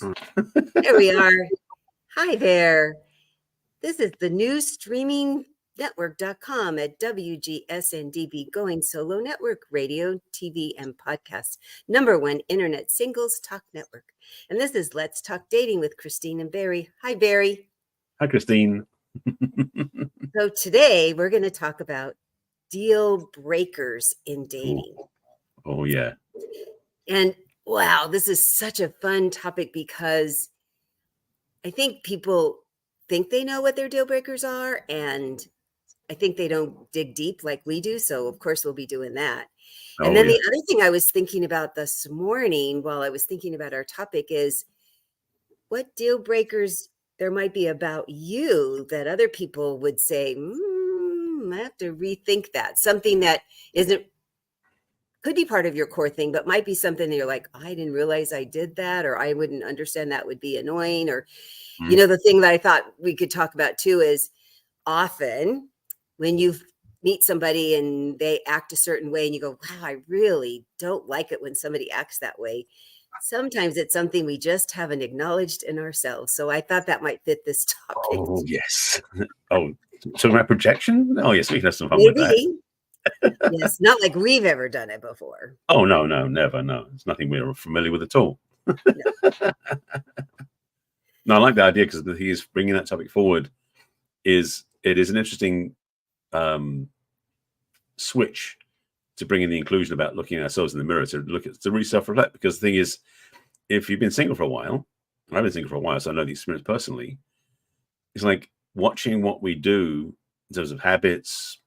There we are. Hi there. This is the new streaming network.com at WGSN-DB Going Solo Network, radio, TV, and podcast. #1 internet singles talk network. And this is Let's Talk Dating with Christine and Barry. Hi, Barry. Hi, Christine. So today we're going to talk about deal breakers in dating. Oh, yeah. And wow, this is such a fun topic because I think people think they know what their deal breakers are, and I think they don't dig deep like we do. So of course we'll be doing that. And then the other thing I was thinking about this morning while I was thinking about our topic is what deal breakers there might be about you that other people would say, I have to rethink that. Something that could be part of your core thing, but might be something that you're like, I didn't realize I did that, or I wouldn't understand that would be annoying. Or, the thing that I thought we could talk about too is often when you meet somebody and they act a certain way and you go, wow, I really don't like it when somebody acts that way. Sometimes it's something we just haven't acknowledged in ourselves. So I thought that might fit this topic. Oh, yes. Oh, so my projection? Oh, yes, we can have some fun with that. Yes, not like we've ever done it before. Oh, no, never. No, it's nothing we're familiar with at all. No, I like the idea because he is bringing that topic forward. It is an interesting switch to bring in the inclusion about looking at ourselves in the mirror to really self-reflect. Because the thing is, if you've been single for a while, and I've been single for a while, so I know the experience personally, it's like watching what we do in terms of habits,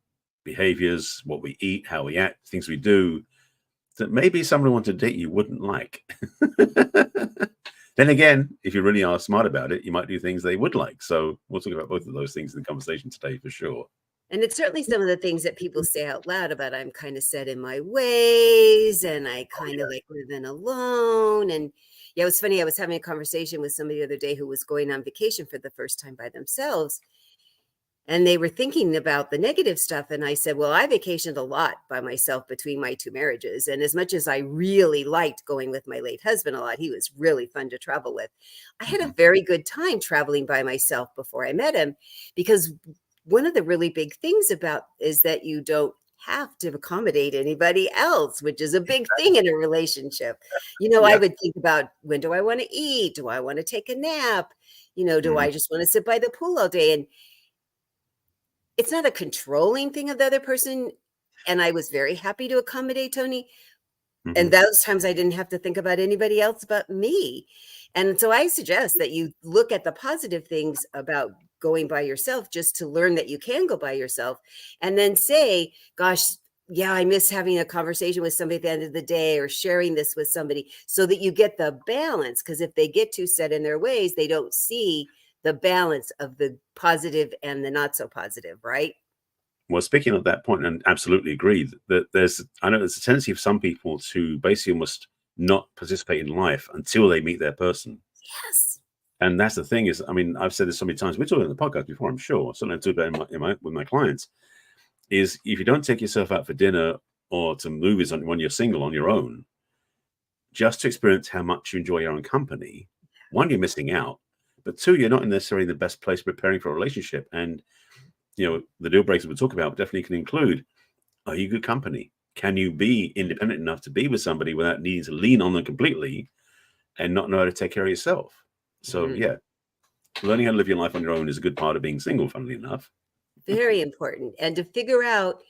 behaviors, what we eat, how we act, things we do, that maybe someone who wanted to date you wouldn't like. Then again, if you really are smart about it, you might do things they would like. So we'll talk about both of those things in the conversation today for sure. And it's certainly some of the things that people say out loud about I'm kind of set in my ways and I kind of like living alone. And yeah, it was funny. I was having a conversation with somebody the other day who was going on vacation for the first time by themselves. And they were thinking about the negative stuff. And I said, well, I vacationed a lot by myself between my two marriages. And as much as I really liked going with my late husband a lot, he was really fun to travel with. I had a very good time traveling by myself before I met him, because one of the really big things about is that you don't have to accommodate anybody else, which is a big thing in a relationship. I would think about, when do I want to eat? Do I want to take a nap? Do I just want to sit by the pool all day? And it's not a controlling thing of the other person. And I was very happy to accommodate Tony. And those times I didn't have to think about anybody else but me. And so I suggest that you look at the positive things about going by yourself, just to learn that you can go by yourself, and then say, gosh, yeah, I miss having a conversation with somebody at the end of the day, or sharing this with somebody, so that you get the balance. Because if they get too set in their ways, they don't see the balance of the positive and the not so positive, right? Well, speaking of that point, and absolutely agree that I know there's a tendency of some people to basically almost not participate in life until they meet their person. Yes. And that's the thing is, I mean, I've said this so many times. We've talked about it in the podcast before, I'm sure. Something I talk about with my clients is, if you don't take yourself out for dinner or to movies when you're single on your own, just to experience how much you enjoy your own company, one, you're missing out, but two, you're not necessarily in the best place preparing for a relationship. And the deal breakers we talk about definitely can include, are you good company? Can you be independent enough to be with somebody without needing to lean on them completely and not know how to take care of yourself? So yeah, learning how to live your life on your own is a good part of being single, funnily enough. Very important. And to figure out,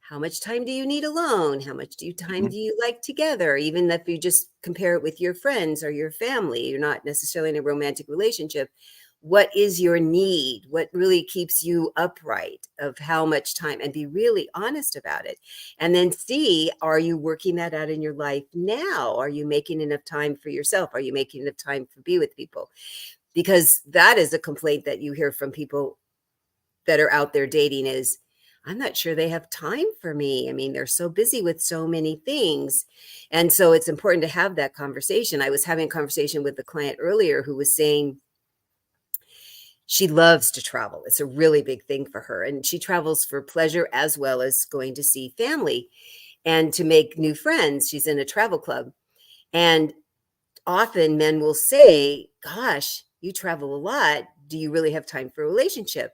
how much time do you need alone? How much time do you like together? Even if you just compare it with your friends or your family, you're not necessarily in a romantic relationship. What is your need? What really keeps you upright of how much time? And be really honest about it. And then see, are you working that out in your life now? Are you making enough time for yourself? Are you making enough time to be with people? Because that is a complaint that you hear from people that are out there dating is, I'm not sure they have time for me. I mean, they're so busy with so many things. And so it's important to have that conversation. I was having a conversation with a client earlier who was saying she loves to travel. It's a really big thing for her. And she travels for pleasure as well as going to see family and to make new friends. She's in a travel club. And often men will say, gosh, you travel a lot. Do you really have time for a relationship?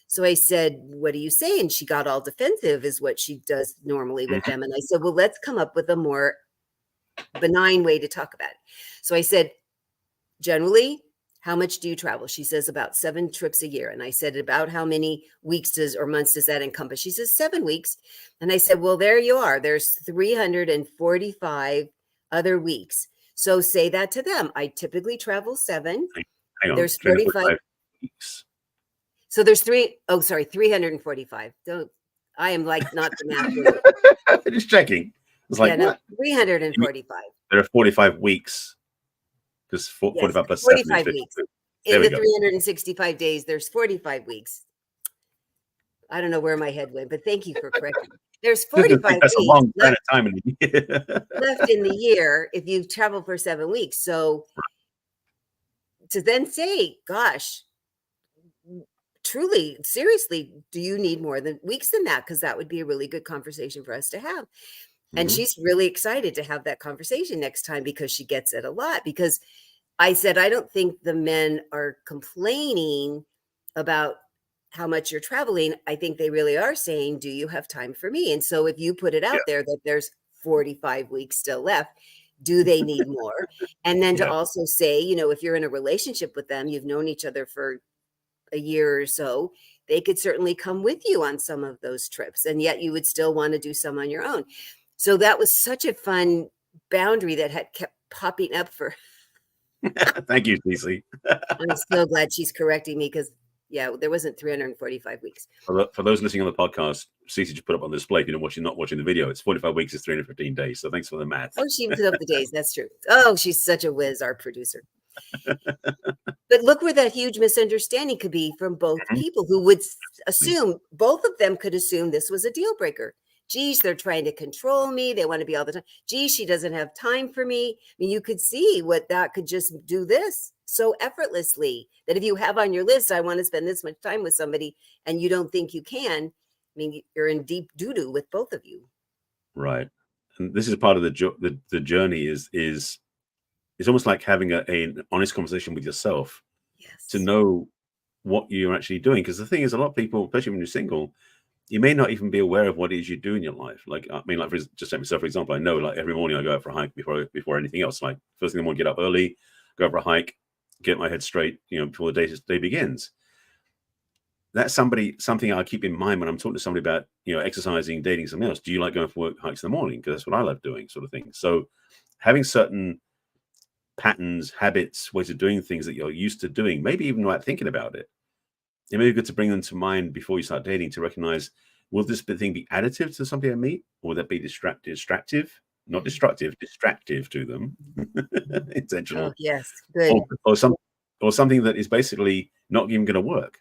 So I said, what do you say? And she got all defensive, is what she does normally with them. And I said, well, let's come up with a more benign way to talk about it. So I said, generally, how much do you travel? She says about 7 trips a year. And I said, about how many weeks or months does that encompass? She says 7 weeks. And I said, well, there you are. There's 345 other weeks. So say that to them. I typically travel 7. Hang on. There's 45 weeks. So there's 345. Don't, I am like not the math guru. Just checking. It's like, no, 345. There are 45 weeks. Because 45 plus 45 7 weeks. In the 365 days, there's 45 weeks. I don't know where my head went, but thank you for correcting me. There's 45 That's weeks a long time in the year. left in the year if you travel for 7 weeks. So to then say, gosh, truly, seriously, do you need more than weeks than that? Because that would be a really good conversation for us to have. And she's really excited to have that conversation next time, because she gets it a lot. Because I said, I don't think the men are complaining about how much you're traveling. I think they really are saying, do you have time for me? And so if you put it out there that there's 45 weeks still left, do they need more? And then to also say, if you're in a relationship with them, you've known each other for a year or so, they could certainly come with you on some of those trips. And yet you would still want to do some on your own. So that was such a fun boundary that had kept popping up for. Thank you, Cece. I'm so glad she's correcting me, because there wasn't 345 weeks. For those listening on the podcast, Cece just put up on the display. If you're not watching the video, it's 45 weeks is 315 days. So thanks for the math. Oh, she put up the days. That's true. Oh, she's such a whiz, our producer. But look where that huge misunderstanding could be from both people who would assume, both of them could assume this was a deal breaker. Geez, they're trying to control me. They want to be all the time. Geez, she doesn't have time for me. I mean, you could see what that could just do this so effortlessly, that if you have on your list, I want to spend this much time with somebody, and you don't think you can, I mean, you're in deep doo-doo with both of you. Right. And this is part of the journey is it's almost like having an honest conversation with yourself to know what you're actually doing. Because the thing is, a lot of people, especially when you're single, you may not even be aware of what it is you do in your life. Like, I mean, like, just take myself, for example, I know, like, every morning I go out for a hike before anything else. Like, first thing in the morning, get up early, go for a hike, get my head straight, before the day begins. That's something I keep in mind when I'm talking to somebody about, exercising, dating, something else. Do you like going for hikes in the morning? Because that's what I love doing, sort of thing. So having certain patterns, habits, ways of doing things that you're used to doing, maybe even without thinking about it, it may be good to bring them to mind before you start dating, to recognize, will this thing be additive to somebody I meet, or will that be distractive, not destructive, distractive to them, intentional? Oh, yes, good. Or something that is basically not even going to work.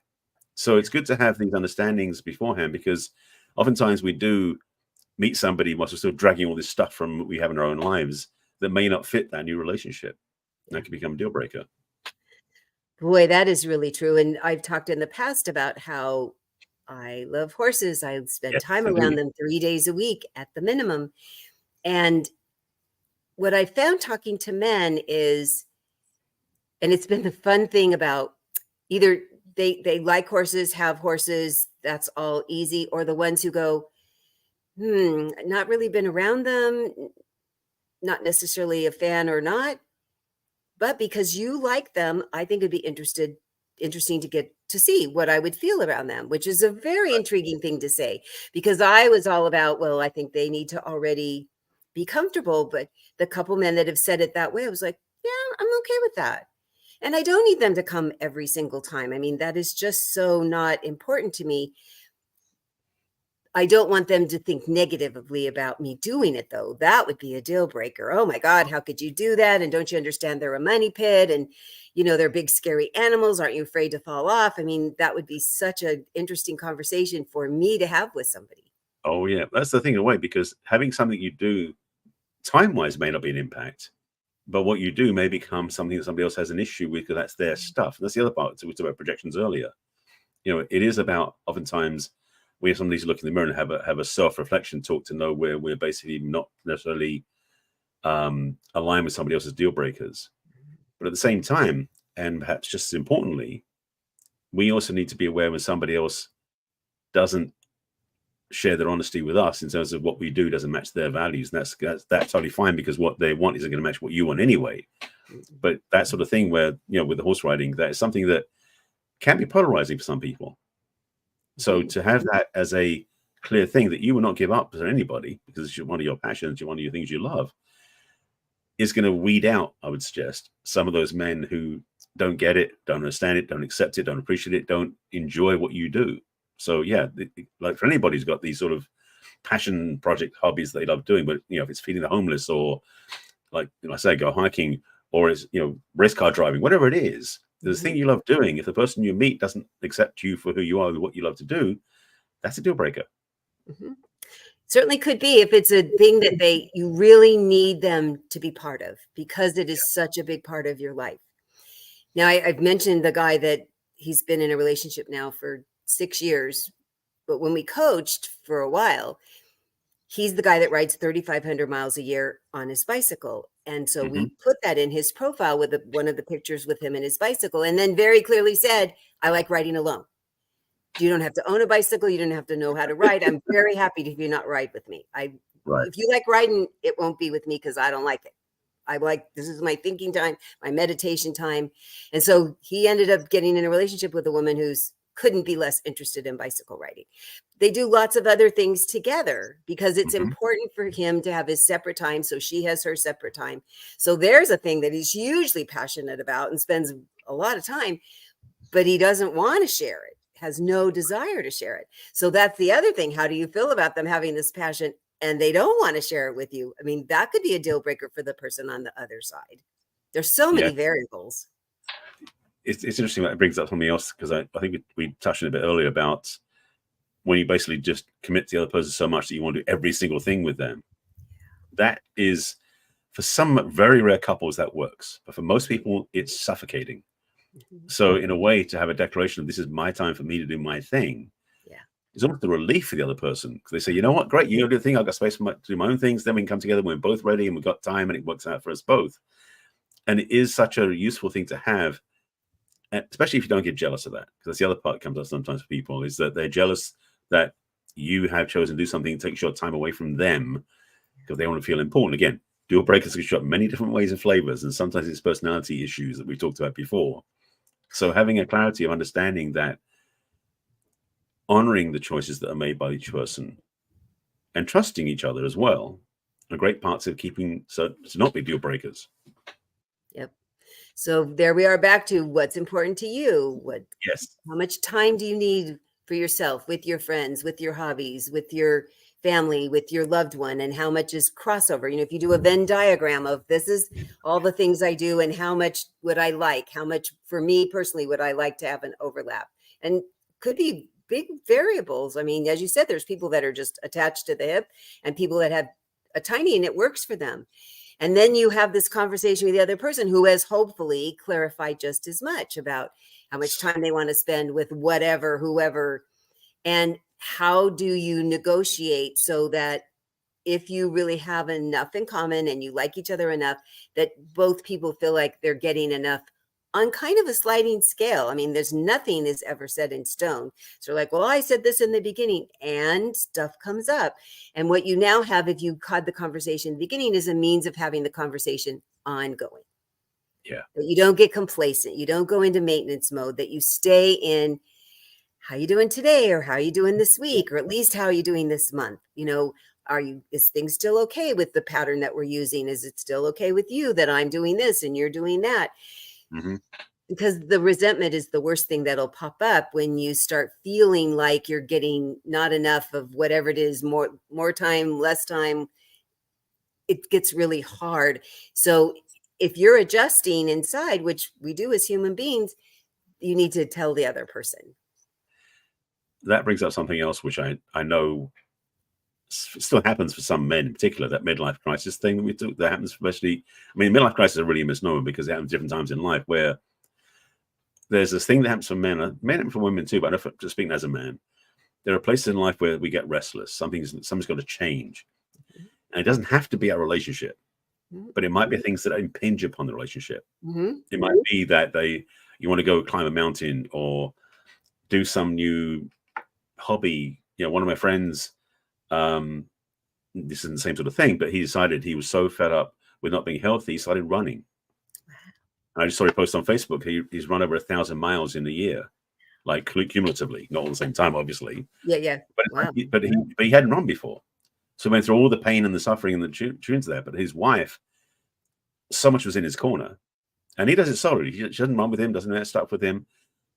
So it's good to have these understandings beforehand, because oftentimes we do meet somebody whilst we're still dragging all this stuff from what we have in our own lives that may not fit that new relationship. That can become a deal breaker. Boy, that is really true. And I've talked in the past about how I love horses. I spend time around them 3 days a week at the minimum. And what I found talking to men is, and it's been the fun thing about, either they like horses, have horses, that's all easy, or the ones who go, not really been around them, not necessarily a fan or not, but because you like them, I think it'd be interesting to get to see what I would feel around them, which is a very intriguing thing to say, because I was all about, well, I think they need to already be comfortable. But the couple men that have said it that way, I was like, yeah, I'm okay with that. And I don't need them to come every single time. I mean, that is just so not important to me. I don't want them to think negatively about me doing it, though. That would be a deal breaker. Oh my God, how could you do that? And don't you understand they're a money pit? And, they're big, scary animals. Aren't you afraid to fall off? I mean, that would be such an interesting conversation for me to have with somebody. Oh, yeah. That's the thing in a way, because having something you do time-wise may not be an impact, but what you do may become something that somebody else has an issue with, because that's their stuff. And that's the other part. We talked about projections earlier. It is about, oftentimes, we have somebody to look in the mirror and have a self-reflection talk to know where we're basically not necessarily align with somebody else's deal breakers. But at the same time, and perhaps just as importantly, we also need to be aware when somebody else doesn't share their honesty with us in terms of what we do doesn't match their values. And that's totally fine, because what they want isn't going to match what you want anyway. But that sort of thing where, with the horse riding, that is something that can be polarizing for some people. So to have that as a clear thing that you will not give up to anybody because it's one of your passions, one of your things you love, is going to weed out, I would suggest, some of those men who don't get it, don't understand it, don't accept it, don't appreciate it, don't enjoy what you do. So yeah, like for anybody who's got these sort of passion project hobbies they love doing, but if it's feeding the homeless, or like I say, go hiking, or it's race car driving, whatever it is, there's a thing you love doing. If the person you meet doesn't accept you for who you are and what you love to do, that's a deal breaker. Certainly could be, if it's a thing that you really need them to be part of, because it is such a big part of your life. Now, I've mentioned the guy that he's been in a relationship now for 6 years, but when we coached for a while, he's the guy that rides 3,500 miles a year on his bicycle. And so we put that in his profile with one of the pictures with him and his bicycle, and then very clearly said, I like riding alone. You don't have to own a bicycle. You don't have to know how to ride. I'm very happy if you not ride with me. If you like riding, it won't be with me because I don't like it. This is my thinking time, my meditation time. And so he ended up getting in a relationship with a woman who's couldn't be less interested in bicycle riding. They do lots of other things together because it's important for him to have his separate time. So she has her separate time. So there's a thing that he's hugely passionate about and spends a lot of time, but he doesn't want to share it, has no desire to share it. So that's the other thing. How do you feel about them having this passion and they don't want to share it with you? I mean, that could be a deal breaker for the person on the other side. There's so many variables. It's interesting that it brings up something else, because I think we touched on it a bit earlier about when you basically just commit to the other person so much that you want to do every single thing with them. That is, for some very rare couples, that works. But for most people, it's suffocating. So in a way, to have a declaration of this is my time for me to do my thing, it's almost a relief for the other person, because they say, you know what, great, you do the thing, I've got space to do my own things, then we can come together when we're both ready and we've got time and it works out for us both. And it is such a useful thing to have, especially if you don't get jealous of that, because that's the other part that comes up sometimes for people, is that they're jealous that you have chosen to do something that takes your time away from them because they want to feel important. Again, deal breakers can show up many different ways and flavors, and sometimes it's personality issues that we talked about before. So having a clarity of understanding that, honoring the choices that are made by each person and trusting each other as well, are great parts of keeping to not be deal breakers. Yep. So there we are, back to what's important to you. How much time do you need for yourself, with your friends, with your hobbies, with your family, with your loved one, and how much is crossover? If you do a Venn diagram of this is all the things I do and how much would I like, how much for me personally would I like to have an overlap, and could be big variables. I mean, as you said, there's people that are just attached to the hip and people that have a tiny and it works for them. And then you have this conversation with the other person who has hopefully clarified just as much about how much time they want to spend with whoever. And how do you negotiate so that if you really have enough in common and you like each other enough, that both people feel like they're getting enough on kind of a sliding scale? I mean, nothing is ever set in stone. So like, well, I said this in the beginning, and stuff comes up. And what you now have, if you had the conversation in the beginning, is a means of having the conversation ongoing. Yeah. That you don't get complacent. You don't go into maintenance mode, that you stay in, how you doing today? Or how are you doing this week? Or at least how are you doing this month? Is things still okay with the pattern that we're using? Is it still okay with you that I'm doing this and you're doing that? Because the resentment is the worst thing that'll pop up when you start feeling like you're getting not enough of whatever it is, more time, less time. It gets really hard. So if you're adjusting inside, which we do as human beings, you need to tell the other person. That brings up something else, which I know still happens for some men in particular, that midlife crisis thing that happens, especially, I mean, midlife crisis is really a misnomer because it happens different times in life, where there's this thing that happens for men and for women too, but I know, just speaking as a man, there are places in life where we get restless. Something's got to change. And it doesn't have to be our relationship. but it might be things that impinge upon the relationship. Mm-hmm. It might be that you want to go climb a mountain or do some new hobby. One of my friends, this isn't the same sort of thing, but he decided he was so fed up with not being healthy, he started running. And I just saw a post on Facebook. He's run over 1,000 miles in a year, like cumulatively, not all at the same time, obviously. Yeah. But Wow. but he hadn't run before, so he went through all the pain and the suffering and the tunes there. But his wife, so much was in his corner, and he does it solely. She doesn't run with him, doesn't get stuck with him.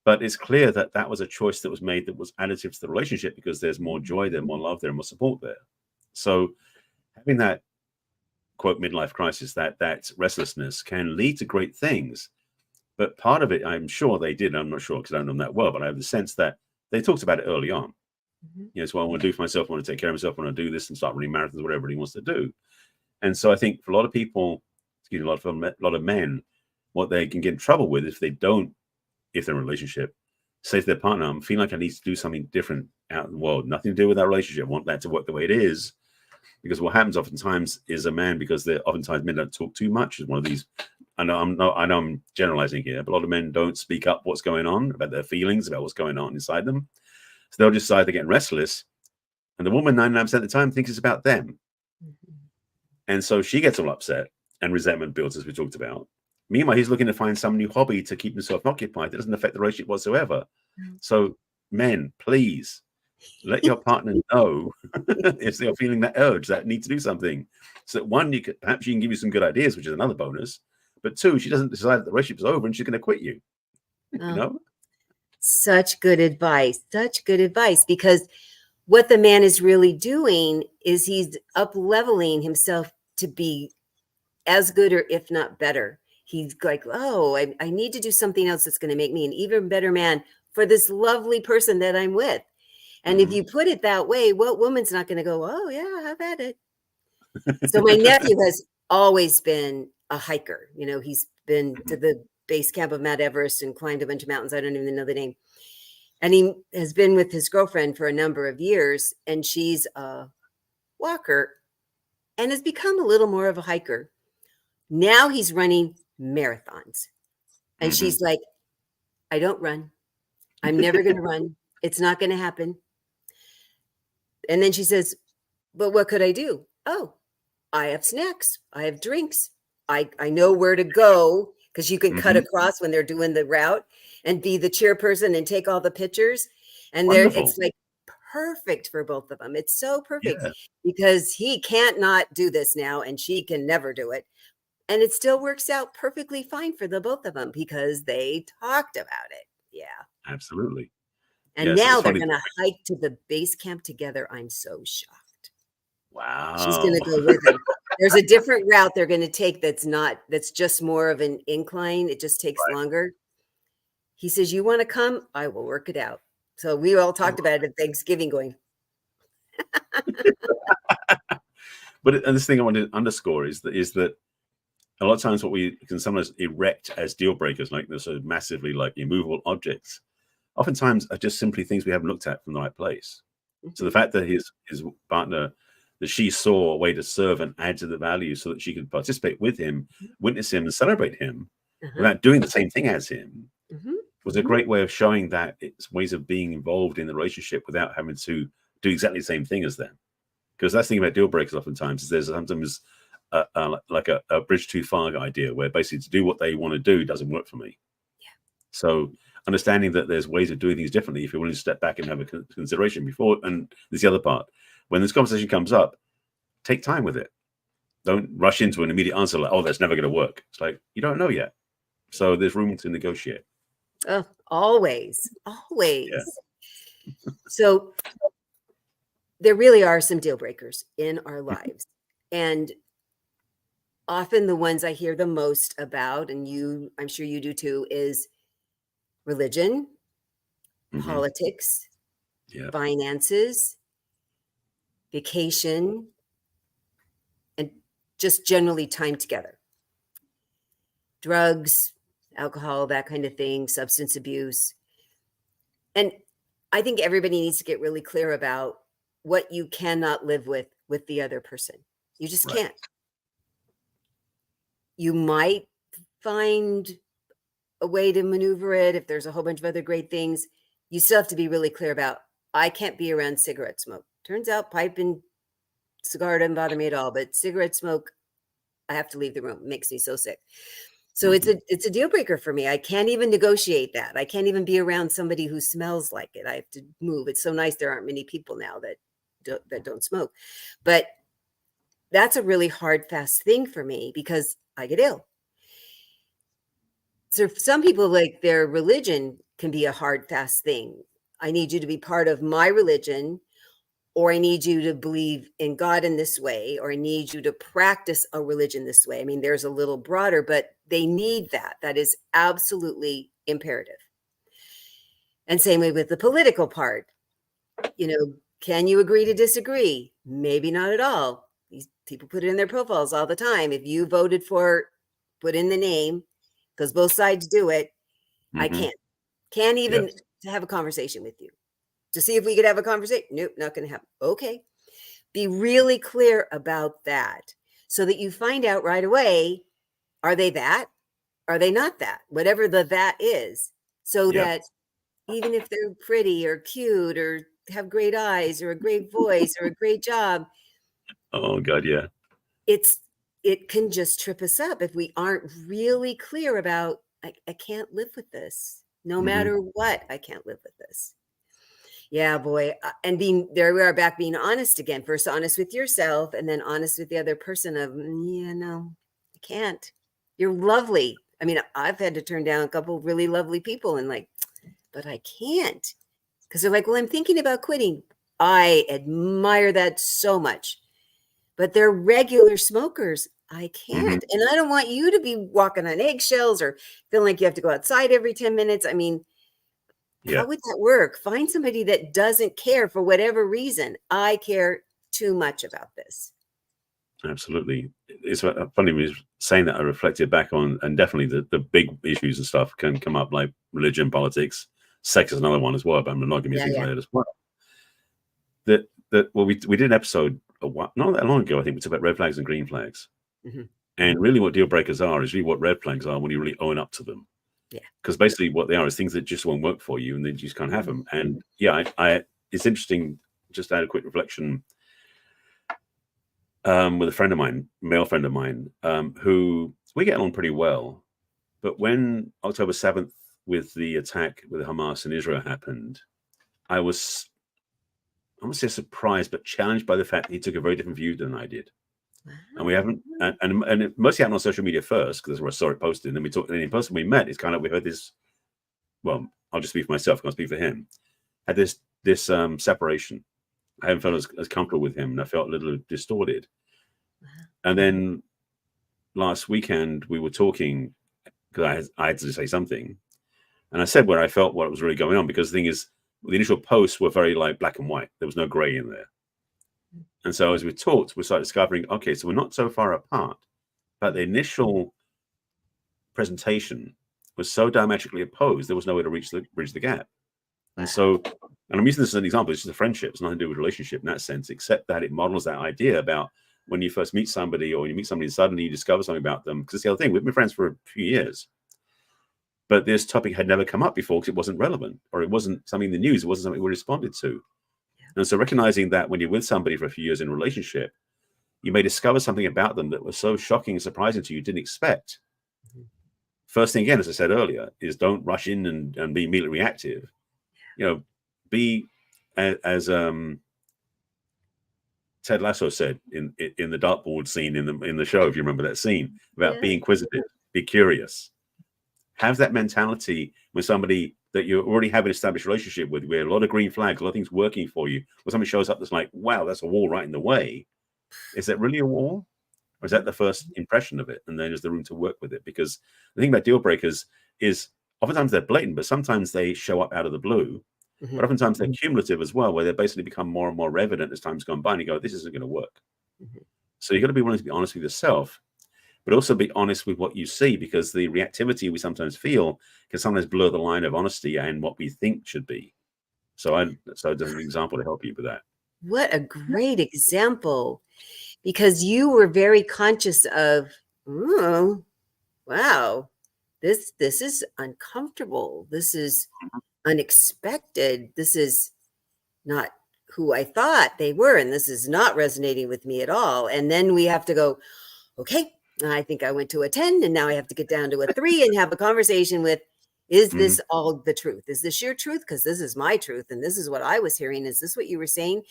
But it's clear that that was a choice that was made that was additive to the relationship because there's more joy there, more love there, more support there. So having that quote midlife crisis, that restlessness can lead to great things. But part of it, I'm sure they did. I'm not sure because I don't know them that well, but I have the sense that they talked about it early on. It's what I want to do for myself. I want to take care of myself. I want to do this and start running marathons, whatever he wants to do. And so I think for a lot of people, a lot of men, what they can get in trouble with if they're in a relationship, say to their partner, I'm feeling like I need to do something different out in the world. Nothing to do with that relationship. I want that to work the way it is. Because what happens oftentimes is a man, because oftentimes men don't talk too much, is one of these. I know I'm generalizing here, but a lot of men don't speak up what's going on, about their feelings, about what's going on inside them. So they'll just decide they're getting restless. And the woman 99% of the time thinks it's about them. And so she gets all upset and resentment builds, as we talked about. Meanwhile, he's looking to find some new hobby to keep himself occupied that doesn't affect the relationship whatsoever. So men, please let your partner know if they're feeling that urge, that need to do something. So that one, perhaps she can give you some good ideas, which is another bonus. But two, she doesn't decide that the relationship is over and she's going to quit you. Such good advice. Such good advice. Because what the man is really doing is he's up-leveling himself to be as good or if not better. He's like, oh, I need to do something else that's going to make me an even better man for this lovely person that I'm with. And if you put it that way, what woman's not going to go, oh, yeah, have at it. So my nephew has always been a hiker. He's been to the base camp of Mount Everest and climbed a bunch of mountains. I don't even know the name. And he has been with his girlfriend for a number of years, and she's a walker and has become a little more of a hiker. Now he's running marathons. And she's like, I don't run. I'm never going to run. It's not going to happen. And then she says, but what could I do? Oh, I have snacks. I have drinks. I know where to go, because you can cut across when they're doing the route and be the chairperson and take all the pictures. And it's like perfect for both of them. It's so perfect because he can't not do this now and she can never do it. And it still works out perfectly fine for the both of them because they talked about it. Yeah. Absolutely. And now they're going to hike to the base camp together. I'm so shocked. Wow. She's going to go with him. There's a different route they're going to take that's just more of an incline. It just takes longer. He says, you want to come? I will work it out. So we all talked about it at Thanksgiving going. But this thing I want to underscore is that a lot of times what we can sometimes erect as deal breakers, like they're so massively like immovable objects, oftentimes are just simply things we haven't looked at from the right place. So the fact that his partner, that she saw a way to serve and add to the value so that she could participate with him, witness him and celebrate him without doing the same thing as him was a great way of showing that it's ways of being involved in the relationship without having to do exactly the same thing as them. Because that's the thing about deal breakers oftentimes is there's sometimes like a bridge too far idea where basically to do what they want to do doesn't work for me. So understanding that there's ways of doing things differently, if you're willing to step back and have a consideration before, and there's the other part. When this conversation comes up, take time with it. Don't rush into an immediate answer like, oh, that's never going to work. It's like, you don't know yet. So there's room to negotiate. Oh, always. Yeah. So there really are some deal breakers in our lives. And often the ones I hear the most about, and I'm sure you do too, is religion, politics, finances, vacation, and just generally time together. Drugs, alcohol, that kind of thing, substance abuse. And I think everybody needs to get really clear about what you cannot live with the other person. You just can't. you might find a way to maneuver it if there's a whole bunch of other great things. You still have to be really clear about, I can't be around cigarette smoke. Turns out pipe and cigar doesn't bother me at all, but cigarette smoke, I have to leave the room. It makes me so sick. So it's a deal breaker for me. I can't even negotiate that. I can't even be around somebody who smells like it. I have to move. It's so nice there aren't many people now that don't smoke. But that's a really hard, fast thing for me because I get ill. So for some people, like their religion can be a hard, fast thing. I need you to be part of my religion, or I need you to believe in God in this way, or I need you to practice a religion this way. I mean, there's a little broader, but they need that. That is absolutely imperative. And same way with the political part. You know, can you agree to disagree? Maybe not at all. These people put it in their profiles all the time. If you voted for, put in the name, because both sides do it. I can't even have a conversation with you to see if we could have a conversation. Nope, not going to happen. Okay. Be really clear about that so that you find out right away, are they that? Are they not that? Whatever the that is. So that even if they're pretty or cute or have great eyes or a great voice or a great job. Oh God, yeah. It can just trip us up if we aren't really clear about, I can't live with this. No matter what, I can't live with this. Yeah, boy. And there we are back being honest again. First honest with yourself and then honest with the other person of, yeah, no, I can't. You're lovely. I mean, I've had to turn down a couple of really lovely people and like, but I can't. Because they're like, well, I'm thinking about quitting. I admire that so much. But they're regular smokers. I can't. And I don't want you to be walking on eggshells or feeling like you have to go outside every 10 minutes. I mean, how would that work? Find somebody that doesn't care for whatever reason. I care too much about this. Absolutely. It's funny when you're saying that. I reflected back on, and definitely the big issues and stuff can come up, like religion, politics, sex is another one as well, but monogamy is things like that as well. Well, we did an episode not that long ago. I think we talked about red flags and green flags, and really what deal breakers are is really what red flags are when you really own up to them. Yeah, because basically what they are is things that just won't work for you, and then you just can't have them. And yeah, it's interesting. Just to add a quick reflection. With a friend of mine, male friend of mine, who we get along pretty well. But when October 7th, with the attack with Hamas in Israel happened, I was, I won't say surprised, but challenged by the fact that he took a very different view than I did. And we haven't, and it mostly happened on social media first, because I saw it posted, and then we talked, and in person we met. It's kind of, we had this, well, I'll just speak for myself, I can't speak for him, had this separation. I haven't felt as comfortable with him, and I felt a little distorted. And then last weekend we were talking, because I had to say something, and I said where I felt what was really going on, because the thing is, the initial posts were very like black and white. There was no gray in there. And so as we talked, we started discovering, okay, so we're not so far apart, but the initial presentation was so diametrically opposed, there was no way to bridge the gap. And so, and I'm using this as an example, it's just a friendship, it's nothing to do with relationship in that sense, except that it models that idea about when you first meet somebody, or you meet somebody and suddenly you discover something about them. Because it's the other thing, we've been friends for a few years, but this topic had never come up before because it wasn't relevant, or it wasn't something in the news, it wasn't something we responded to. And so recognizing that when you're with somebody for a few years in a relationship, you may discover something about them that was so shocking and surprising to you, didn't expect. First thing, again, as I said earlier, is don't rush in and be immediately reactive. You know, be as Ted Lasso said in the dartboard scene in the show, if you remember that scene, about being inquisitive, be curious, have that mentality with somebody that you already have an established relationship with, where a lot of green flags, a lot of things working for you. When somebody shows up that's like, wow, that's a wall right in the way. Is that really a wall? Or is that the first impression of it? And then there's the room to work with it. Because the thing about deal breakers is oftentimes they're blatant, but sometimes they show up out of the blue. But oftentimes they're cumulative as well, where they basically become more and more evident as time's gone by, and you go, this isn't going to work. So you've got to be willing to be honest with yourself, but also be honest with what you see, because the reactivity we sometimes feel can sometimes blur the line of honesty and what we think should be. So there's an example to help you with that. What a great example, because you were very conscious of, wow, this is uncomfortable. This is unexpected. This is not who I thought they were, and this is not resonating with me at all. And then we have to go, okay, I think I went to a 10 and now I have to get down to a 3 and have a conversation with, is Mhm. this all the truth? Is this your truth? Because this is my truth and this is what I was hearing. Is this what you were saying?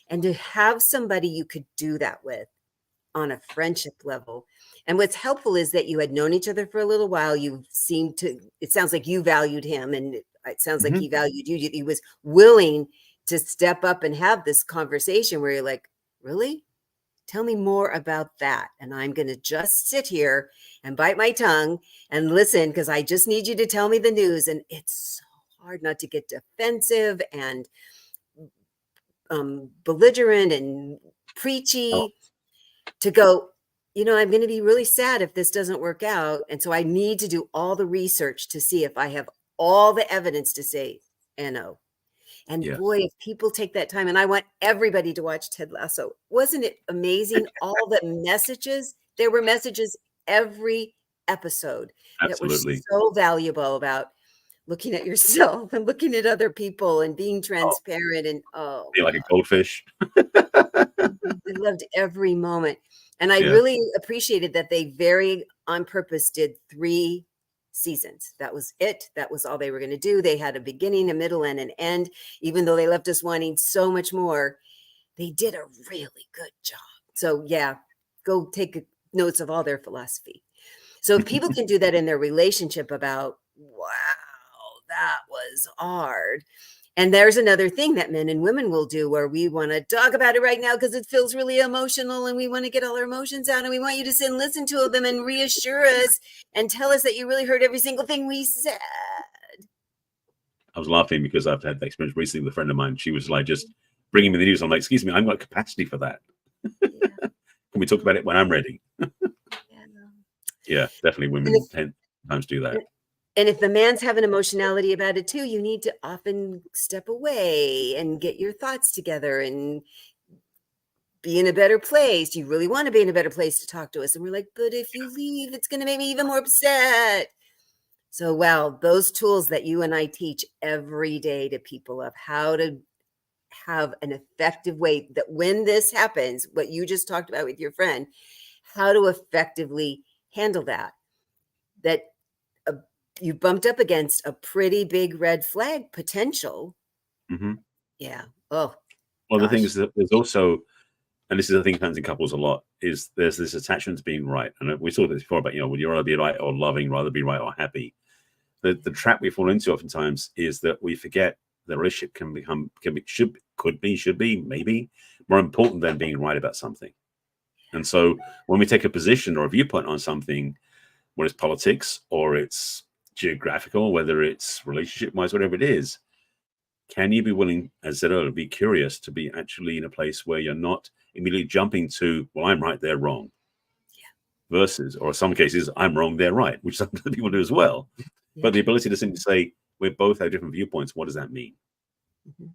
And to have somebody you could do that with on a friendship level. And what's helpful is that you had known each other for a little while. You seemed to, it sounds like you valued him and it sounds like Mhm. he valued you. He was willing to step up and have this conversation where you're like, really? Tell me more about that. And I'm going to just sit here and bite my tongue and listen because I just need you to tell me the news. And it's so hard not to get defensive and belligerent and Oh, preachy, to go, I'm going to be really sad if this doesn't work out. And so I need to do all the research to see if I have all the evidence to say no. And yeah, boy, if people take that time, and I want everybody to watch Ted Lasso. Wasn't it amazing? All the messages, there were messages every episode that were absolutely. so valuable about looking at yourself and looking at other people and being Oh, transparent. And oh be like a goldfish. I loved every moment. And I Yeah, really appreciated that they very on purpose did 3 seasons. That was it. That was all they were going to do. They had a beginning, a middle, and an end. Even though they left us wanting so much more, they did a really good job. So yeah, go take notes of all their philosophy. So if people can do that in their relationship about, wow, that was hard. And there's another thing that men and women will do where we want to talk about it right now because it feels really emotional and we want to get all our emotions out and we want you to sit and listen to them and reassure us and tell us that you really heard every single thing we said. I was laughing because I've had that experience recently with a friend of mine. She was like just bringing me the news. I'm like, excuse me, I've got capacity for that. Yeah. Can we talk about it when I'm ready? Yeah. Yeah, definitely And if, women 10 times do that. and if the man's having emotionality about it too, you need to often step away and get your thoughts together and be in a better place. You really want to be in a better place to talk to us. And we're like, but if you leave, it's going to make me even more upset. So, wow, those tools that you and I teach every day to people of how to have an effective way that when this happens, what you just talked about with your friend, how to effectively handle that uh, you bumped up against a pretty big red flag potential. Hmm. Yeah. Oh, Well, the thing gosh. is that there's also, and this is the thing that happens in couples a lot, is there's this attachment to being right. And we saw this before about, would you rather be right or loving, rather be right or happy? The trap we fall into oftentimes is that we forget the relationship should be, maybe more important than being right about something. And so when we take a position or a viewpoint on something, whether it's politics or it's geographical, whether it's relationship wise, whatever it is, can you be willing, as I said earlier, be curious to be actually in a place where you're not immediately jumping to, well, I'm right, they're wrong, versus, or in some cases, I'm wrong, they're right, which some people do as well. Yeah. But the ability to simply say, we both have different viewpoints, what does that mean? Mhm.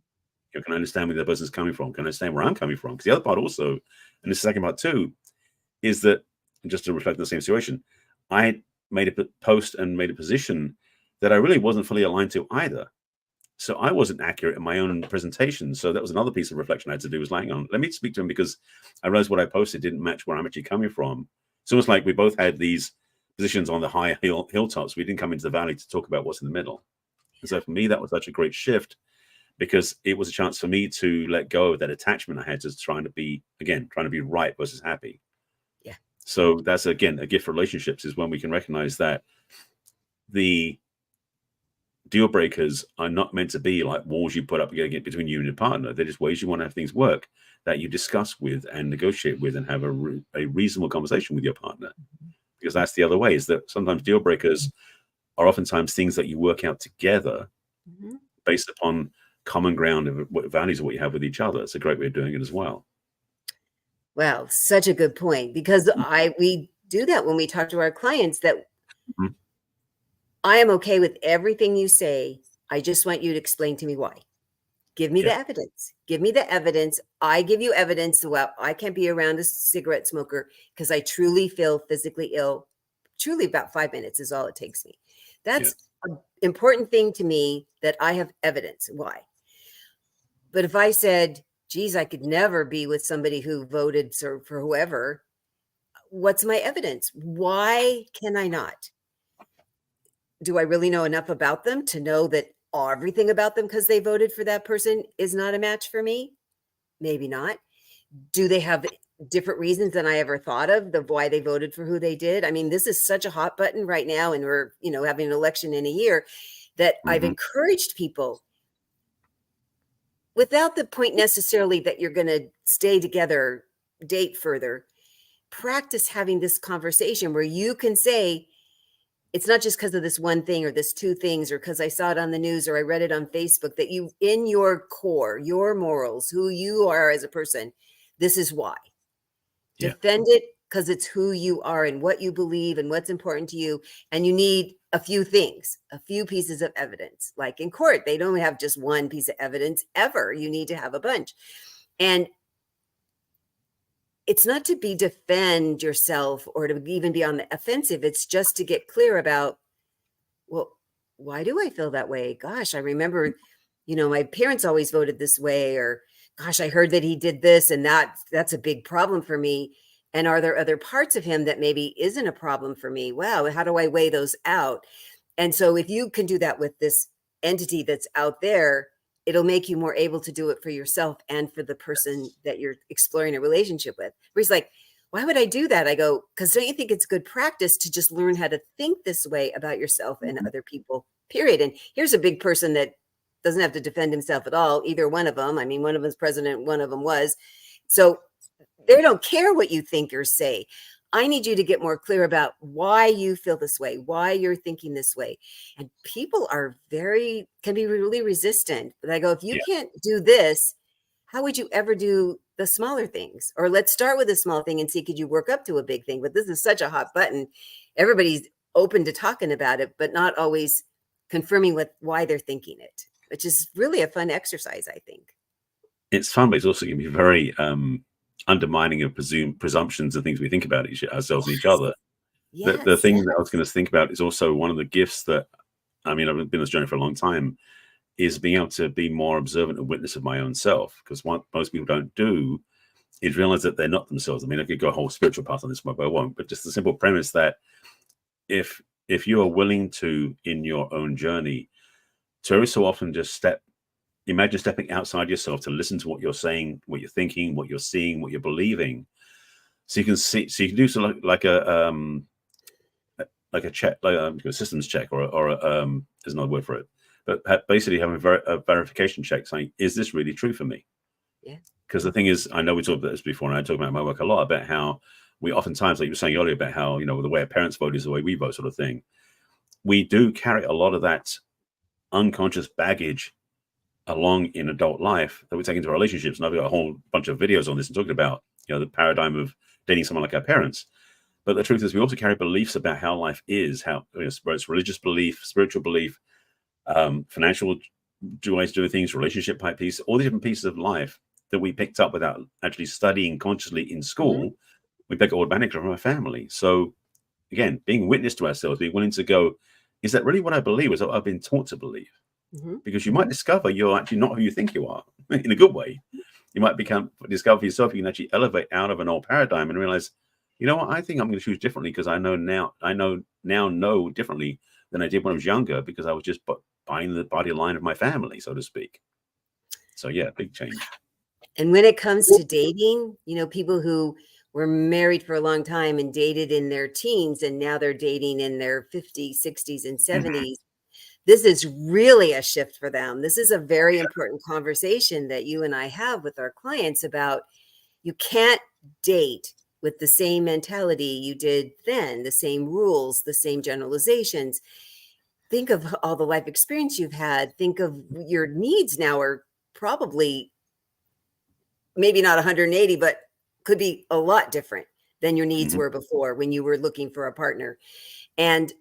Can I understand where the person's coming from? Can I understand where I'm coming from? Because the other part also, and the second part too, is that, just to reflect the same situation, I made a post and made a position that I really wasn't fully aligned to either. So I wasn't accurate in my own presentation. So that was another piece of reflection I had to do, was like, hang on, let me speak to him, because I realized what I posted didn't match where I'm actually coming from. So it's like we both had these positions on the high hilltops. We didn't come into the valley to talk about what's in the middle. And so for me, that was such a great shift, because it was a chance for me to let go of that attachment I had to trying to be right versus happy. Yeah. So that's, again, a gift for relationships, is when we can recognize that the deal breakers are not meant to be like walls you put up between you and your partner. They're just ways you want to have things work, that you discuss with and negotiate with and have a reasonable conversation with your partner. Because that's the other way, is that sometimes deal breakers are oftentimes things that you work out together Mhm. based upon common ground of what values of what you have with each other. It's a great way of doing it as well. Well, such a good point because we do that when we talk to our clients that Mhm. I am okay with everything you say. I just want you to explain to me why. Give me the Yeah. evidence. Give me the evidence. I give you evidence. Well, I can't be around a cigarette smoker because I truly feel physically ill truly about 5 minutes is all it takes me. That's an important thing to me that I have evidence. Why? But if I said, geez, I could never be with somebody who voted for whoever, what's my evidence? Why can I not? Do I really know enough about them to know that everything about them because they voted for that person is not a match for me? Maybe not. Do they have different reasons than I ever thought of why they voted for who they did? I mean, this is such a hot button right now, and we're, having an election in a year, that I've encouraged people, without the point necessarily that you're going to stay together, date further, practice having this conversation where you can say, it's not just because of this one thing or this two things, or because I saw it on the news or I read it on Facebook, that you, in your core, your morals, who you are as a person, this is why. Defend it because it's who you are and what you believe and what's important to you. And you need a few things, a few pieces of evidence. Like in court, they don't have just one piece of evidence ever. You need to have a bunch. And it's not to defend yourself or to even be on the offensive. It's just to get clear about, well, why do I feel that way? Gosh, I remember, my parents always voted this way, or gosh, I heard that he did this, and that's a big problem for me. And are there other parts of him that maybe isn't a problem for me? Wow, how do I weigh those out? And so if you can do that with this entity that's out there, it'll make you more able to do it for yourself and for the person that you're exploring a relationship with. Where he's like, why would I do that? I go, because don't you think it's good practice to just learn how to think this way about yourself and other people, period? And here's a big person that doesn't have to defend himself at all, either one of them. I mean, one of them's president, one of them was. So they don't care what you think or say. I need you to get more clear about why you feel this way, why you're thinking this way. And people can be really resistant. But I go, if you can't do this, how would you ever do the smaller things? Or let's start with a small thing and see, could you work up to a big thing? But this is such a hot button. Everybody's open to talking about it, but not always confirming why they're thinking it, which is really a fun exercise, I think. It's fun, but it's also going to be very undermining of presumptions and things we think about ourselves and each other. The thing that I was going to think about is also one of the gifts that, I've been on this journey for a long time, is being able to be more observant and witness of my own self. Because what most people don't do is realize that they're not themselves. I mean, I could go a whole spiritual path on this, but I won't. But just the simple premise that if you are willing to, in your own journey, to every so often just imagine stepping outside yourself to listen to what you're saying, what you're thinking, what you're seeing, what you're believing. So you can do something like a check, like a systems check, or there's another word for it. But basically having a verification check saying, is this really true for me? Yeah. Because the thing is, I know we talked about this before, and I talk about my work a lot about how we oftentimes, like you were saying earlier, about how, the way our parents vote is the way we vote, sort of thing. We do carry a lot of that unconscious baggage along in adult life that we take into our relationships. And I've got a whole bunch of videos on this and talking about, the paradigm of dating someone like our parents. But the truth is, we also carry beliefs about how life is, how it's religious belief, spiritual belief, financial ways to do things, relationship type piece, all the different pieces of life that we picked up without actually studying consciously in school. We pick it automatically from our family. So again, being witness to ourselves, being willing to go, is that really what I believe? Is what I've been taught to believe? Because you might discover you're actually not who you think you are in a good way. You might discover for yourself, you can actually elevate out of an old paradigm and realize, you know what, I think I'm going to choose differently because I know differently than I did when I was younger, because I was just buying the body line of my family, so to speak. So yeah, big change. And when it comes to dating, people who were married for a long time and dated in their teens, and now they're dating in their 50s, 60s, and 70s. This is really a shift for them. This is a very important conversation that you and I have with our clients about, you can't date with the same mentality you did then, the same rules, the same generalizations. Think of all the life experience you've had. Think of your needs now are probably maybe not 180, but could be a lot different than your needs were before when you were looking for a partner. And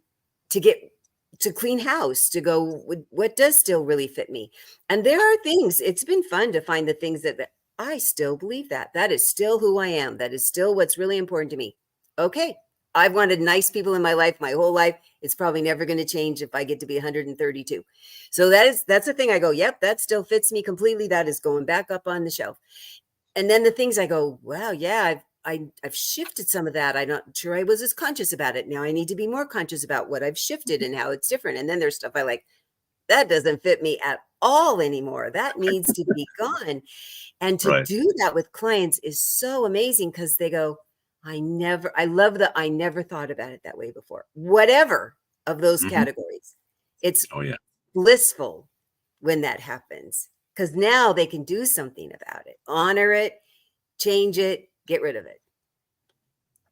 to clean house, to go, what does still really fit me? And there are things, it's been fun to find the things that I still believe that is still who I am. That is still what's really important to me. Okay, I've wanted nice people in my life my whole life. It's probably never going to change if I get to be 132. So that's the thing I go, yep, that still fits me completely. That is going back up on the shelf. And then the things I go, wow, yeah, I've shifted some of that. I'm not sure I was as conscious about it. Now I need to be more conscious about what I've shifted and how it's different. And then there's stuff I like, that doesn't fit me at all anymore. That needs to be gone. And to Right. do that with clients is so amazing because they go, I love that I never thought about it that way before. Whatever of those Hmm. categories. It's Oh yeah. blissful when that happens because now they can do something about it, honor it, change it, get rid of it.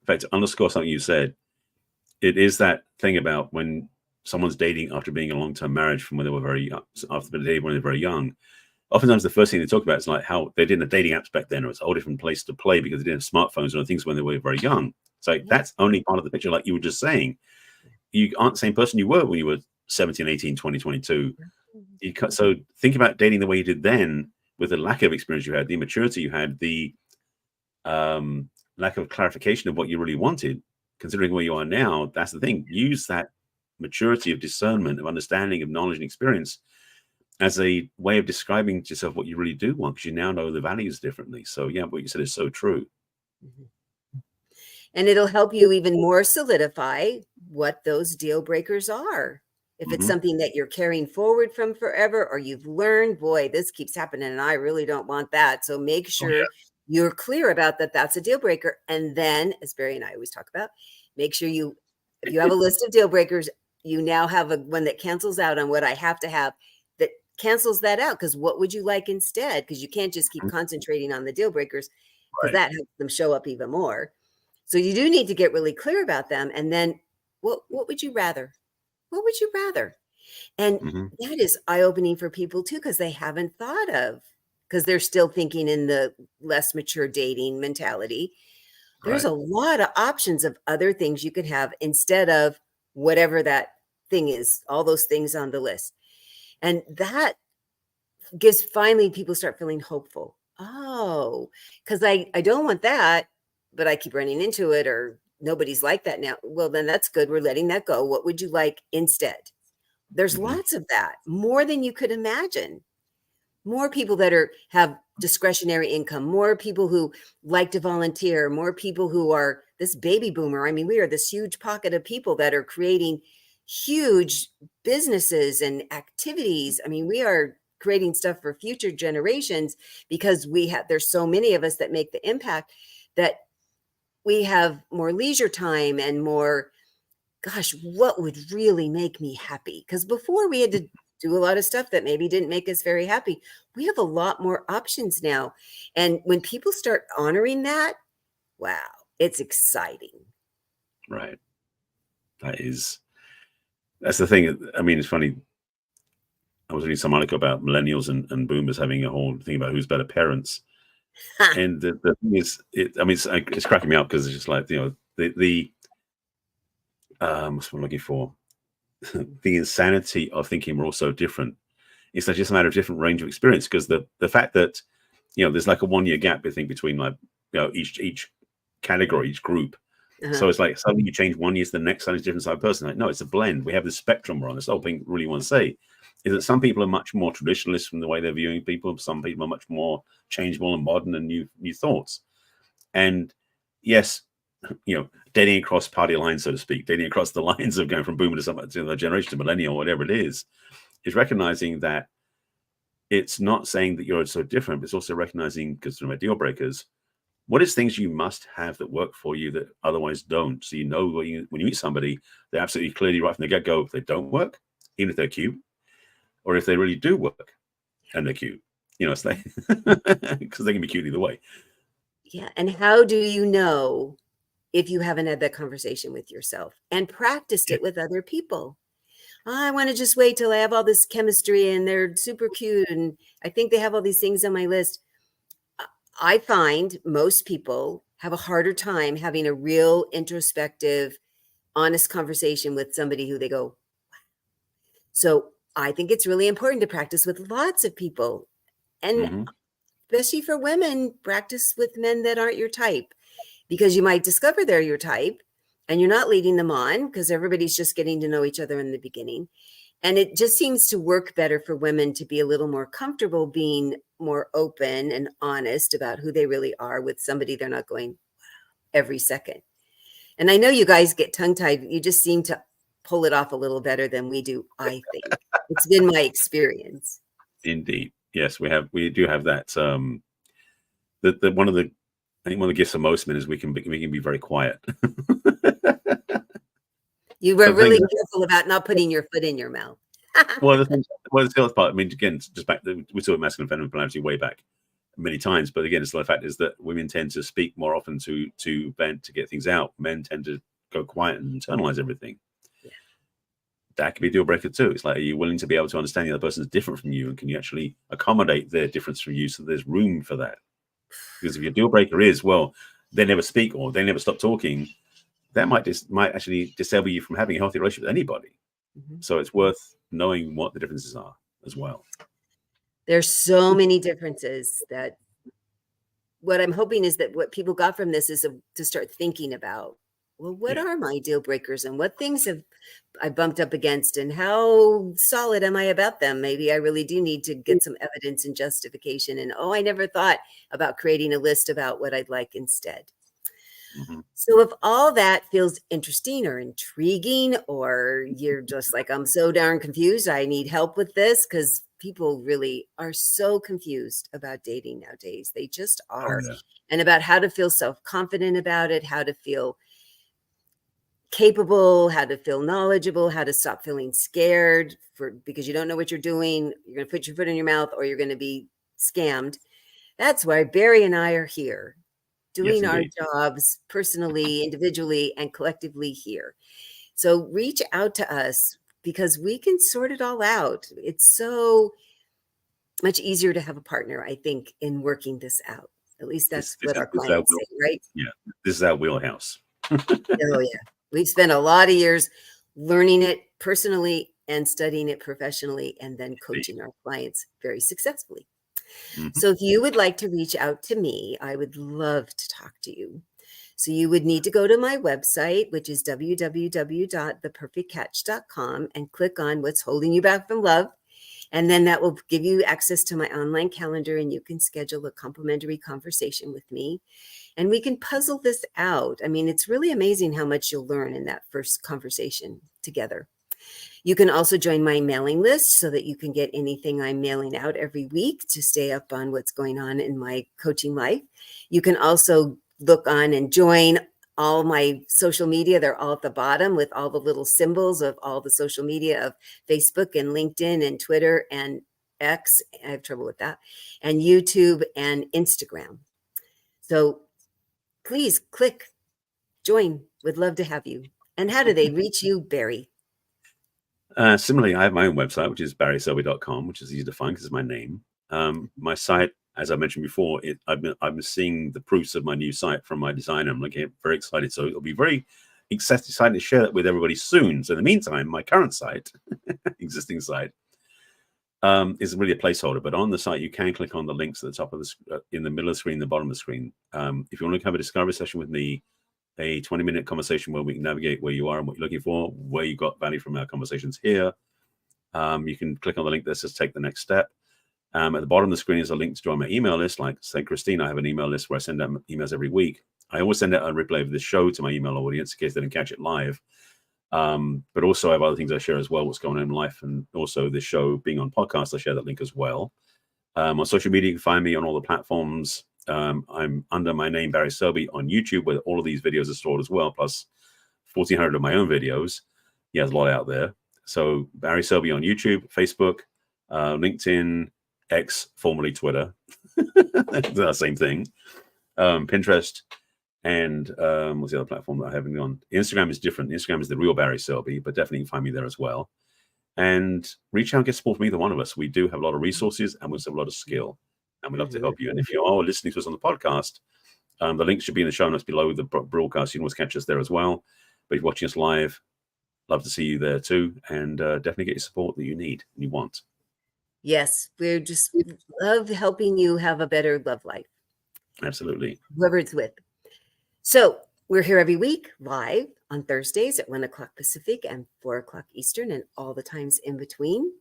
In fact, to underscore something you said, it is that thing about when someone's dating after being in a long-term marriage from when they were very young, after the day when they're very young. Oftentimes, the first thing they talk about is like how they didn't have dating apps back then, or it's a whole different place to play because they didn't have smartphones or things when they were very young. So that's only part of the picture, like you were just saying. You aren't the same person you were when you were 17, 18, 20, 22. So think about dating the way you did then with the lack of experience you had, the immaturity you had, the lack of clarification of what you really wanted. Considering where you are now, that's the thing. Use that maturity of discernment, of understanding, of knowledge and experience as a way of describing to yourself what you really do want, because you now know the values differently. So yeah, what you said is so true. And it'll help you even more solidify what those deal breakers are. If it's something that you're carrying forward from forever, or you've learned, boy, this keeps happening and I really don't want that. So make sure you're clear about that. That's a deal breaker. And then, as Barry and I always talk about, make sure if you have a list of deal breakers, you now have one that cancels out on what I have to have that cancels that out. Because what would you like instead? Because you can't just keep concentrating on the deal breakers because that helps them show up even more. So you do need to get really clear about them. And then what would you rather? What would you rather? And that is eye-opening for people too, because they haven't thought of, because they're still thinking in the less mature dating mentality. There's a lot of options of other things you could have instead of whatever that thing is, all those things on the list. And that gives finally people start feeling hopeful. Oh, because I don't want that, but I keep running into it, or nobody's like that now. Well, then that's good. We're letting that go. What would you like instead? There's lots of that, more than you could imagine. More people that have discretionary income, more people who like to volunteer, more people who are this baby boomer. I mean, we are this huge pocket of people that are creating huge businesses and activities. I mean, we are creating stuff for future generations because there's so many of us that make the impact that we have more leisure time and more, gosh, what would really make me happy? Because before we had to do a lot of stuff that maybe didn't make us very happy. We have a lot more options now. And when people start honoring that, wow, it's exciting. Right. That's the thing. I mean, it's funny. I was reading some article about millennials and boomers having a whole thing about who's better parents. And the thing is, it's cracking me up because it's just like, the what's what I'm looking for? The insanity of thinking we're all so different. It's like just a matter of different range of experience, because the fact that, there's like a 1 year gap, I think, between like, each category, each group. So it's like suddenly you change 1 year to the next, suddenly it's a different type of person. Like, no, it's a blend. We have this spectrum we're on. That's the whole thing I really want to say is that some people are much more traditionalist from the way they're viewing people. Some people are much more changeable and modern and new thoughts. And yes, dating across party lines, so to speak, dating across the lines of going from boomer to the generation to millennial, whatever it is recognizing that it's not saying that you're so different, but it's also recognizing, because from deal breakers, what is things you must have that work for you that otherwise don't. So when you meet somebody, they're absolutely clearly right from the get-go. If they don't work, even if they're cute, or if they really do work and they're cute, it's like, because they can be cute either way. Yeah. And how do you know if you haven't had that conversation with yourself and practiced it with other people? I want to just wait till I have all this chemistry and they're super cute and I think they have all these things on my list. I find most people have a harder time having a real introspective, honest conversation with somebody who they go, wow. So I think it's really important to practice with lots of people. And especially for women, practice with men that aren't your type, because you might discover they're your type and you're not leading them on because everybody's just getting to know each other in the beginning. And it just seems to work better for women to be a little more comfortable being more open and honest about who they really are with somebody they're not going every second. And I know you guys get tongue-tied. You just seem to pull it off a little better than we do, I think. It's been my experience. Indeed. Yes, we do have that. I think one of the gifts of most men is we can be very quiet. You were really careful about not putting your foot in your mouth. Well, the other part, I mean, again, just back, we saw masculine feminine polarity way back many times, but again, it's the fact is that women tend to speak more often to vent, to get things out. Men tend to go quiet and internalize everything. Yeah. That could be a deal breaker too. It's like, are you willing to be able to understand the other person is different from you, and can you actually accommodate their difference from you so there's room for that? Because if your deal breaker is, well, they never speak or they never stop talking, that might actually disable you from having a healthy relationship with anybody. Mm-hmm. So it's worth knowing what the differences are as well. There's so many differences that what I'm hoping is that what people got from this is to start thinking about, well, what are my deal breakers and what things have I bumped up against and how solid am I about them? Maybe I really do need to get some evidence and justification. And, I never thought about creating a list about what I'd like instead. Mm-hmm. So if all that feels interesting or intriguing, or you're just like, I'm so darn confused, I need help with this, because people really are so confused about dating nowadays. They just are. Oh, yeah. And about how to feel self-confident about it, how to feel capable, how to feel knowledgeable, how to stop feeling scared because you don't know what you're doing. You're going to put your foot in your mouth or you're going to be scammed. That's why Barry and I are here, doing our jobs personally, individually, and collectively here. So reach out to us because we can sort it all out. It's so much easier to have a partner, I think, in working this out. At least that's what our clients say, right? Yeah, this is our wheelhouse. Oh, yeah. We've spent a lot of years learning it personally and studying it professionally, and then coaching our clients very successfully. Mm-hmm. So if you would like to reach out to me, I would love to talk to you. So you would need to go to my website, which is www.theperfectcatch.com, and click on What's Holding You Back from Love. And then that will give you access to my online calendar, and you can schedule a complimentary conversation with me. And we can puzzle this out. I mean, it's really amazing how much you'll learn in that first conversation together. You can also join my mailing list so that you can get anything I'm mailing out every week to stay up on what's going on in my coaching life. You can also look on and join all my social media. They're all at the bottom with all the little symbols of all the social media of Facebook and LinkedIn and Twitter and X. I have trouble with that. And YouTube and Instagram. So please click, join. Would love to have you. And how do they reach you, Barry? Similarly, I have my own website, which is barryselby.com, which is easy to find because it's my name. My site, as I mentioned before, I'm seeing the proofs of my new site from my designer. I'm looking very excited. So it'll be very exciting to share that with everybody soon. So in the meantime, my current site, existing site, is really a placeholder. But on the site, you can click on the links at the top of in the middle of the screen, the bottom of the screen. If you want to have a discovery session with me, a 20-minute conversation where we can navigate where you are and what you're looking for, where you got value from our conversations here. You can click on the link that says take the next step. At the bottom of the screen is a link to join my email list. Like St. Christine, I have an email list where I send out emails every week. I always send out a replay of this show to my email audience in case they didn't catch it live. But also I have other things I share as well, what's going on in life. And also this show being on podcast, I share that link as well. On social media, you can find me on all the platforms. I'm under my name, Barry Selby, on YouTube, where all of these videos are stored as well, plus 1,400 of my own videos. Yeah, there's a lot out there. So Barry Selby on YouTube, Facebook, LinkedIn, X, formerly Twitter. That's the same thing. Pinterest, and what's the other platform that I haven't on? Instagram is different. Instagram is the real Barry Selby, but definitely you can find me there as well. And reach out and get support from either one of us. We do have a lot of resources and we also have a lot of skill. And we'd love to help you. And if you are listening to us on the podcast, the link should be in the show notes below the broadcast. You can always catch us there as well. But if you're watching us live, love to see you there too. And definitely get your support that you need and you want. Yes, we love helping you have a better love life. Absolutely. Whoever it's with. So we're here every week live on Thursdays at 1 o'clock Pacific and 4 o'clock Eastern, and all the times in between.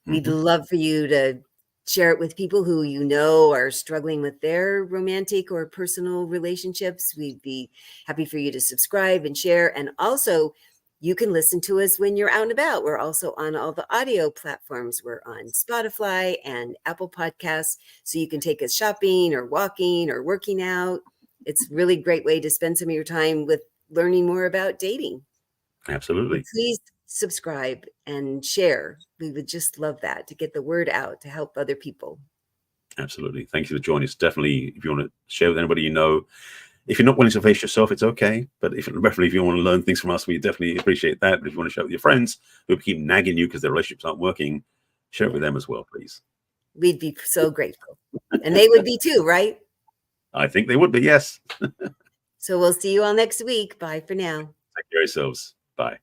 We'd love for you to share it with people who you know are struggling with their romantic or personal relationships. We'd be happy for you to subscribe and share. And also, you can listen to us when you're out and about. We're also on all the audio platforms. We're on Spotify and Apple Podcasts, so you can take us shopping or walking or working out. It's a really great way to spend some of your time with learning more about dating. Absolutely. Please subscribe and share. We would just love that, to get the word out, to help other people. Absolutely. Thank you for joining us. Definitely, if you want to share with anybody you know, if you're not willing to face yourself, it's okay. But if you want to learn things from us, we definitely appreciate that. But if you want to share it with your friends who keep nagging you because their relationships aren't working, share it with them as well, please. We'd be so grateful. And they would be too, right? I think they would be, yes. So we'll see you all next week. Bye for now. Take care of yourselves. Bye.